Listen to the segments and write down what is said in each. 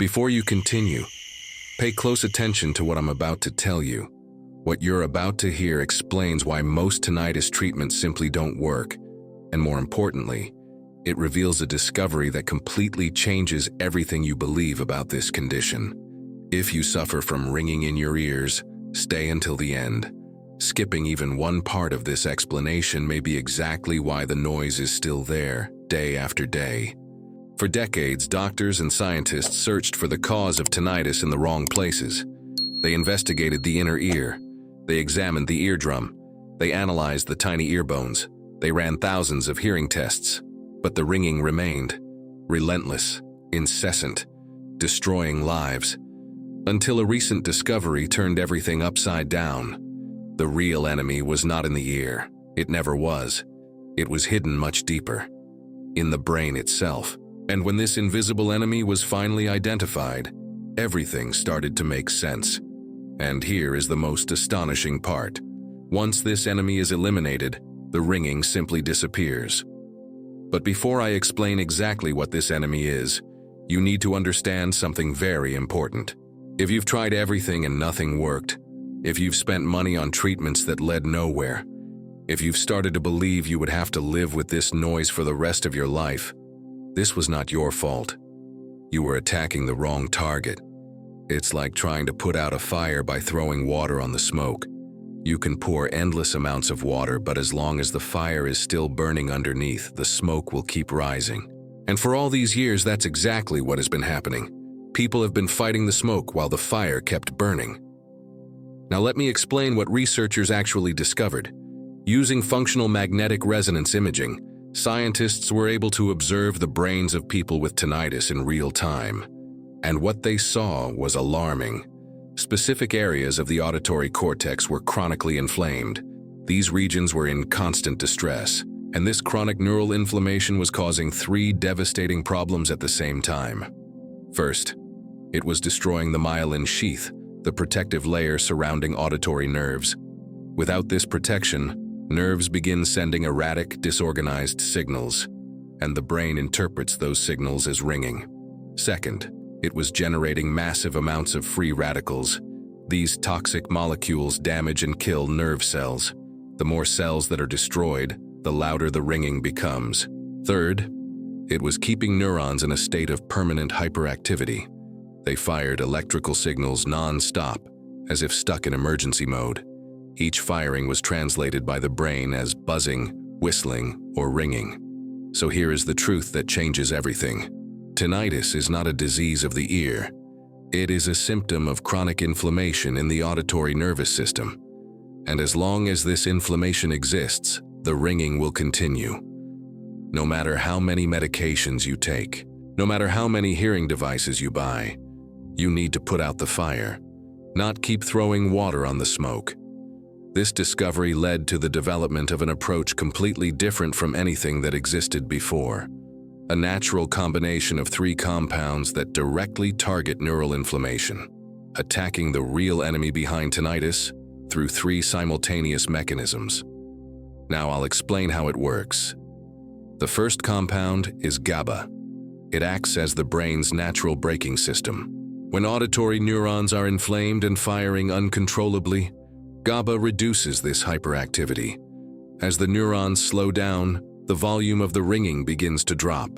Before you continue, pay close attention to what I'm about to tell you. What you're about to hear explains why most tinnitus treatments simply don't work, and more importantly, it reveals a discovery that completely changes everything you believe about this condition. If you suffer from ringing in your ears, stay until the end. Skipping even one part of this explanation may be exactly why the noise is still there, day after day. For decades, doctors and scientists searched for the cause of tinnitus in the wrong places. They investigated the inner ear. They examined the eardrum. They analyzed the tiny ear bones. They ran thousands of hearing tests. But the ringing remained, relentless, incessant, destroying lives. Until a recent discovery turned everything upside down. The real enemy was not in the ear. It never was. It was hidden much deeper, in the brain itself. And when this invisible enemy was finally identified, everything started to make sense. And here is the most astonishing part. Once this enemy is eliminated, the ringing simply disappears. But before I explain exactly what this enemy is, you need to understand something very important. If you've tried everything and nothing worked, if you've spent money on treatments that led nowhere, if you've started to believe you would have to live with this noise for the rest of your life, this was not your fault. You were attacking the wrong target. It's like trying to put out a fire by throwing water on the smoke. You can pour endless amounts of water, but as long as the fire is still burning underneath, the smoke will keep rising. And for all these years, that's exactly what has been happening. People have been fighting the smoke while the fire kept burning. Now let me explain what researchers actually discovered. Using functional magnetic resonance imaging, scientists were able to observe the brains of people with tinnitus in real time. And what they saw was alarming. Specific areas of the auditory cortex were chronically inflamed. These regions were in constant distress, and this chronic neural inflammation was causing three devastating problems at the same time. First, it was destroying the myelin sheath, the protective layer surrounding auditory nerves. Without this protection, nerves begin sending erratic, disorganized signals, and the brain interprets those signals as ringing. Second, it was generating massive amounts of free radicals. These toxic molecules damage and kill nerve cells. The more cells that are destroyed, the louder the ringing becomes. Third, it was keeping neurons in a state of permanent hyperactivity. They fired electrical signals non-stop, as if stuck in emergency mode. Each firing was translated by the brain as buzzing, whistling, or ringing. So here is the truth that changes everything. Tinnitus is not a disease of the ear. It is a symptom of chronic inflammation in the auditory nervous system. And as long as this inflammation exists, the ringing will continue. No matter how many medications you take, no matter how many hearing devices you buy, you need to put out the fire, not keep throwing water on the smoke. This discovery led to the development of an approach completely different from anything that existed before. A natural combination of three compounds that directly target neural inflammation, attacking the real enemy behind tinnitus through three simultaneous mechanisms. Now I'll explain how it works. The first compound is GABA. It acts as the brain's natural braking system. When auditory neurons are inflamed and firing uncontrollably, GABA reduces this hyperactivity. As the neurons slow down, the volume of the ringing begins to drop.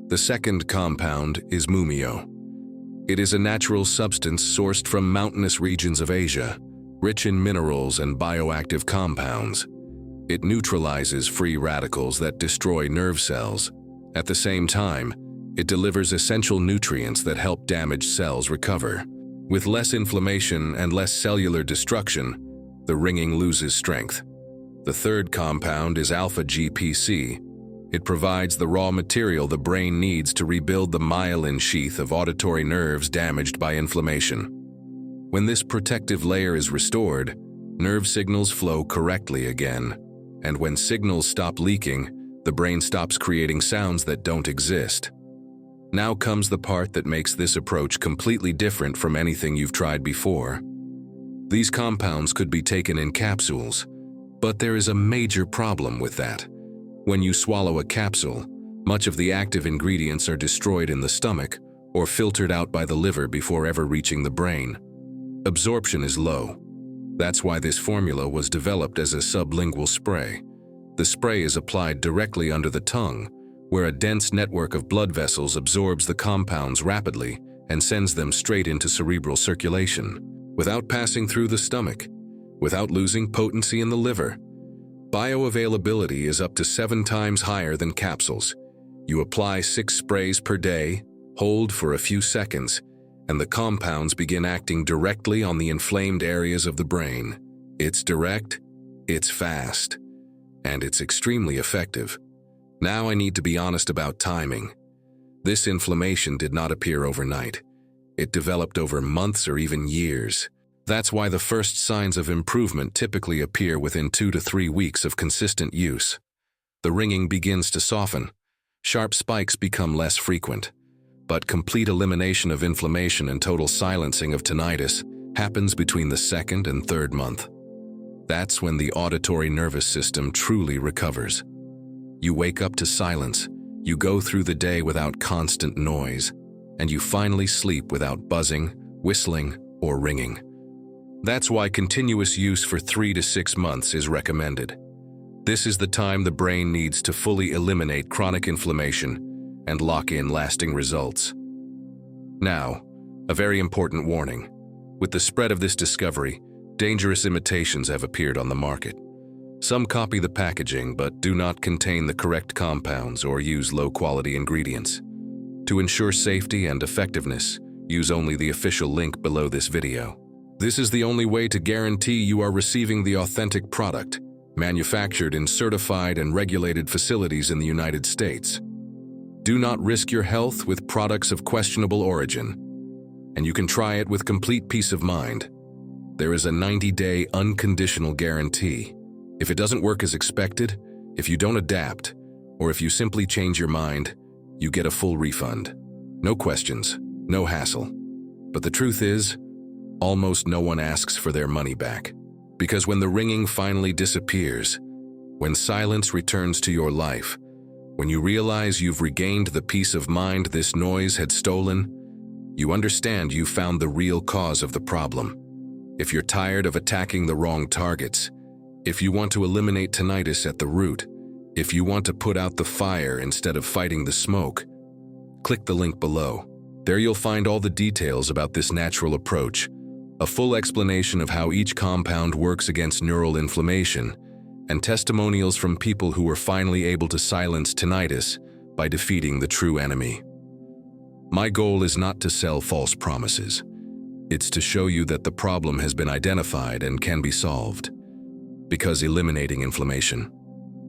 The second compound is mumio. It is a natural substance sourced from mountainous regions of Asia, rich in minerals and bioactive compounds. It neutralizes free radicals that destroy nerve cells. At the same time, it delivers essential nutrients that help damaged cells recover. With less inflammation and less cellular destruction, the ringing loses strength. The third compound is alpha-GPC. It provides the raw material the brain needs to rebuild the myelin sheath of auditory nerves damaged by inflammation. When this protective layer is restored, nerve signals flow correctly again. And when signals stop leaking, the brain stops creating sounds that don't exist. Now comes the part that makes this approach completely different from anything you've tried before. These compounds could be taken in capsules, but there is a major problem with that. When you swallow a capsule, much of the active ingredients are destroyed in the stomach or filtered out by the liver before ever reaching the brain. Absorption is low. That's why this formula was developed as a sublingual spray. The spray is applied directly under the tongue, where a dense network of blood vessels absorbs the compounds rapidly and sends them straight into cerebral circulation, without passing through the stomach, without losing potency in the liver. Bioavailability is up to 7 times higher than capsules. You apply 6 sprays per day, hold for a few seconds, and the compounds begin acting directly on the inflamed areas of the brain. It's direct, it's fast, and it's extremely effective. Now I need to be honest about timing. This inflammation did not appear overnight. It developed over months or even years. That's why the first signs of improvement typically appear within 2 to 3 weeks of consistent use. The ringing begins to soften. Sharp spikes become less frequent. But complete elimination of inflammation and total silencing of tinnitus happens between the 2nd and 3rd month. That's when the auditory nervous system truly recovers. You wake up to silence, you go through the day without constant noise, and you finally sleep without buzzing, whistling, or ringing. That's why continuous use for 3 to 6 months is recommended. This is the time the brain needs to fully eliminate chronic inflammation and lock in lasting results. Now, a very important warning. With the spread of this discovery, dangerous imitations have appeared on the market. Some copy the packaging but do not contain the correct compounds or use low-quality ingredients. To ensure safety and effectiveness, use only the official link below this video. This is the only way to guarantee you are receiving the authentic product, manufactured in certified and regulated facilities in the United States. Do not risk your health with products of questionable origin, and you can try it with complete peace of mind. There is a 90-day unconditional guarantee. If it doesn't work as expected, if you don't adapt, or if you simply change your mind, you get a full refund. No questions, no hassle. But the truth is, almost no one asks for their money back. Because when the ringing finally disappears, when silence returns to your life, when you realize you've regained the peace of mind this noise had stolen, you understand you found the real cause of the problem. If you're tired of attacking the wrong targets, if you want to eliminate tinnitus at the root, if you want to put out the fire instead of fighting the smoke, click the link below. There you'll find all the details about this natural approach, a full explanation of how each compound works against neural inflammation, and testimonials from people who were finally able to silence tinnitus by defeating the true enemy. My goal is not to sell false promises. It's to show you that the problem has been identified and can be solved. Because eliminating inflammation,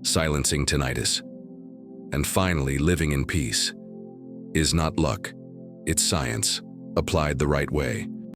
silencing tinnitus, and finally living in peace is not luck, it's science, applied the right way.